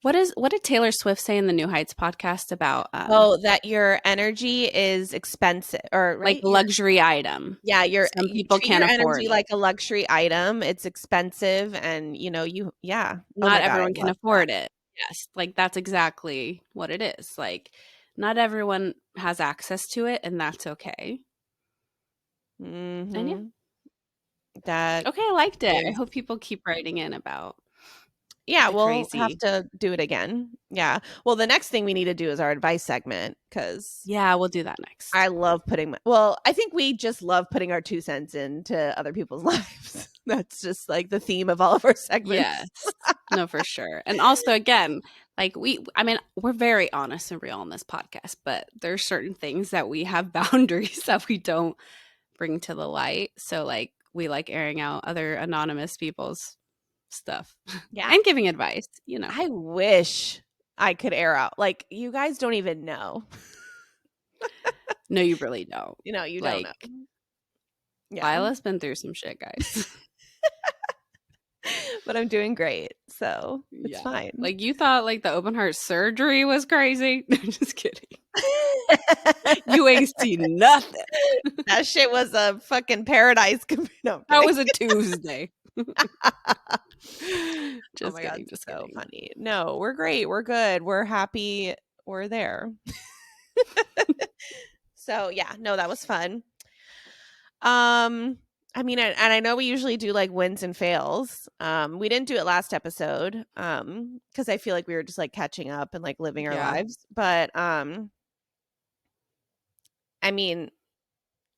what did Taylor Swift say in the New Heights podcast about Oh, that your energy is expensive, or like right? luxury item? Yeah, Some you people treat can't your afford energy it. like a luxury item. It's expensive, and yeah. Oh Not my God, I everyone can love that. afford it. Yes, like that's exactly what it is. Like, not everyone has access to it, and that's okay. And yeah, Mm-hmm. That okay, I liked it. I is, hope people keep writing in about yeah. the We'll have crazy. to do it again. Yeah. Well, the next thing we need to do is our advice segment because Yeah, we'll do that I next. love well, I think we just love putting our 2 cents into other people's lives. That's just like the theme of all of our segments. Yes. No, for sure. And also again, like I mean, we're very honest and real on this podcast, but there's certain things that we have boundaries that we don't bring to the light. So like we like airing out other anonymous people's stuff Yeah. and giving advice. I wish I could air out. Like, you guys don't even know. No, you really don't. You don't know. Like Yeah. Lila's been through some shit, guys. But I'm doing great. So it's Yeah. fine. Like you thought like the open heart surgery was crazy. Just kidding. You ain't seen nothing. That shit was a fucking paradise. No, I'm That kidding. was a Tuesday. Oh Just my God. kidding. Just So kidding. funny. No, we're great. We're good. We're happy. We're there. So yeah, no, that was fun. Um, I mean, and I know we usually do like wins and fails. We didn't do it last episode, because I feel like we were just like catching up and like living our Yeah. lives. But I mean,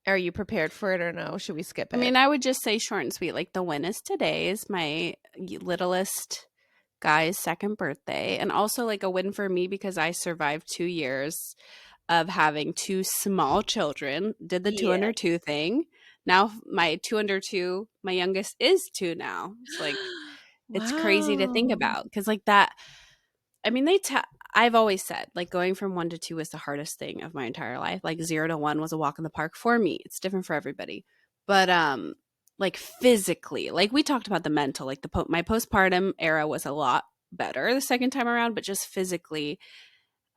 are you prepared for it or no? Should we skip I it? mean, I would just say short and sweet. Like the win is today is my littlest guy's second birthday. And also like a win for me because I survived 2 years of having two small children, did the two Yeah. under two thing. Now my two under two, my youngest is two now. It's like it's crazy to think Wow. about because like that. I mean, I've always said like going from 1 to 2 was the hardest thing of my entire life. Like 0 to 1 was a walk in the park for me. It's different for everybody, but like physically, like we talked about the mental, like my postpartum era was a lot better the second time around, but just physically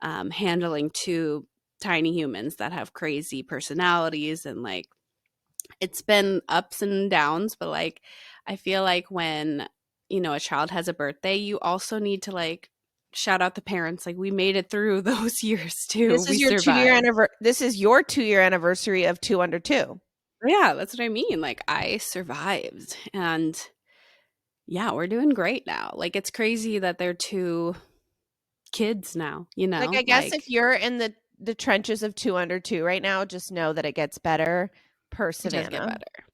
handling two tiny humans that have crazy personalities and like it's been ups and downs, but like I feel like when, you know, a child has a birthday, you also need to like shout out the parents. Like we made it through those years too. We survived. This is your 2-year anniversary of 2 under 2. Yeah, that's what I mean. Like I survived and yeah, we're doing great now. Like it's crazy that they're two kids now, you Like, know? I guess if Like you're in the trenches of 2 under 2 right now, just know that it gets better per it does get Savannah. better.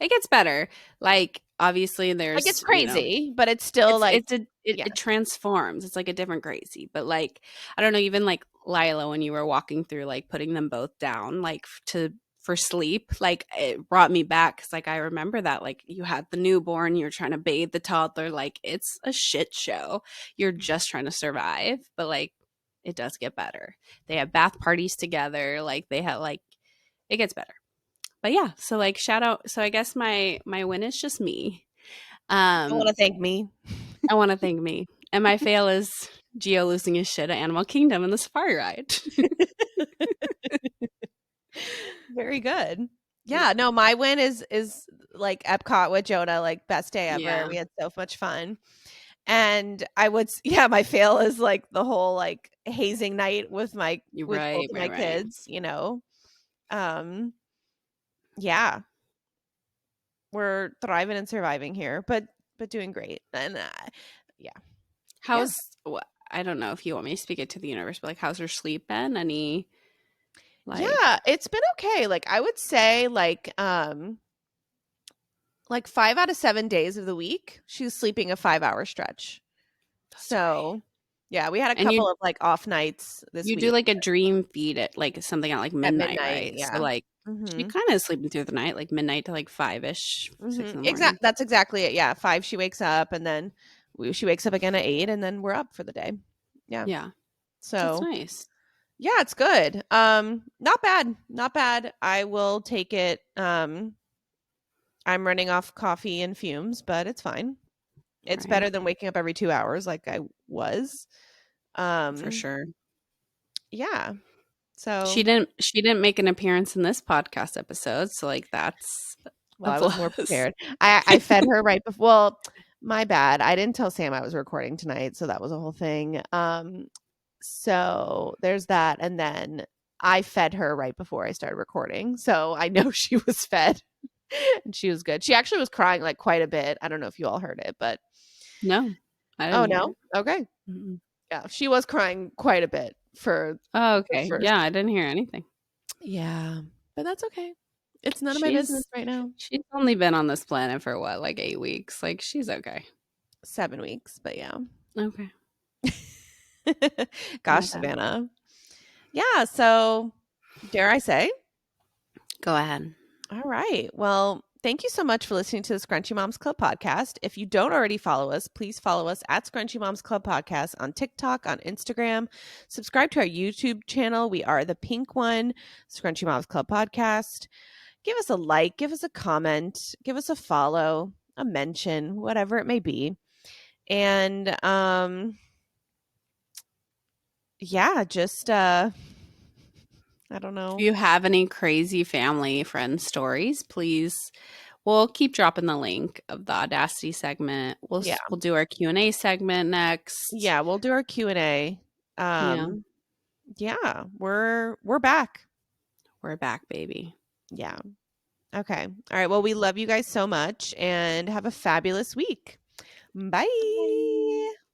It gets better. Like obviously Like, it's there's, you know, crazy, but it's still like yeah. it transforms. It's like a different crazy. But like I don't know, even like Lyla when you were walking through like putting them both down like to for sleep, like it brought me back cuz like I remember that like you had the newborn, you're trying to bathe the toddler, like it's a shit show. You're just trying to survive, but like it does get better. They have bath parties together, like they have like it gets better. But yeah, so like shout out. So I guess my win is just me. I wanna Um, thank me. I want to thank me, and my fail is Geo losing his shit at Animal Kingdom in the safari ride. Very good. Yeah, Yeah, no, my win is like Epcot with Jonah, like best day ever. yeah, We had so much fun. And I would yeah, my fail is like the whole like hazing night you're with both right, of right, my right. kids, you know. Um yeah, we're thriving and surviving here, but doing great. And yeah. Yeah. How's I don't know if you want me to speak it to the universe, but like how's her sleep been? Any Yeah, like it's been okay. Like I would say like 5 out of 7 days of the week, she's sleeping a 5-hour stretch. that's great. So, yeah, we had a And couple of like off nights this you do week like a dream feed at like something at like at midnight, midnight. right? So Yeah. like she Mhm. kind of sleeping through the night, like midnight to like 5ish, 6 Mhm. in the Exact morning. That's exactly it. Yeah, 5 she wakes up and then she wakes up again at 8 and then we're up for the day. Yeah. Yeah, that's So, nice. yeah, it's good. Not bad. Not bad. I will take it. I'm running off coffee and fumes, but it's fine. It's Right. better than waking up every 2 hours like I was. For Um, sure. yeah. So, She didn't make an appearance in this podcast episode, so like that's well, a I was more plus. prepared. I fed her right before. Well, my bad. I didn't tell Sam I was recording tonight, so that was a whole thing. So there's that, and then I fed her right before I started recording, so I know she was fed and she was good. She actually was crying like quite a bit. I don't know if you all heard it, but No, I didn't oh hear no, it. okay, Mm-mm. yeah, she was crying quite a bit for Oh, the okay. Yeah, first. I didn't hear anything. Yeah, but that's okay. It's none of my business She's right now. she's only been on this planet for what, like 8 weeks. Like she's okay. 7 weeks, but yeah. Okay. My Gosh, bad. Savannah. Yeah, so dare I say? Go ahead. All right. Well, thank you so much for listening to the Scrunchy Moms Club podcast. If you don't already follow us, please follow us at Scrunchy Moms Club podcast on TikTok, on Instagram. Subscribe to our YouTube channel. We are the pink one, Scrunchy Moms Club podcast. Give us a like, give us a comment, give us a follow, a mention, whatever it may be. And yeah, just I don't If know. you have any crazy family friend stories, please we'll keep dropping the link of the Audacity segment. Yeah. We'll do our Q&A segment next. Yeah, we'll do our Q&A. Yeah, Yeah, we're back. we're back, baby. Yeah. Okay. All right. Well, we love you guys so much and have a fabulous week. Bye. Bye.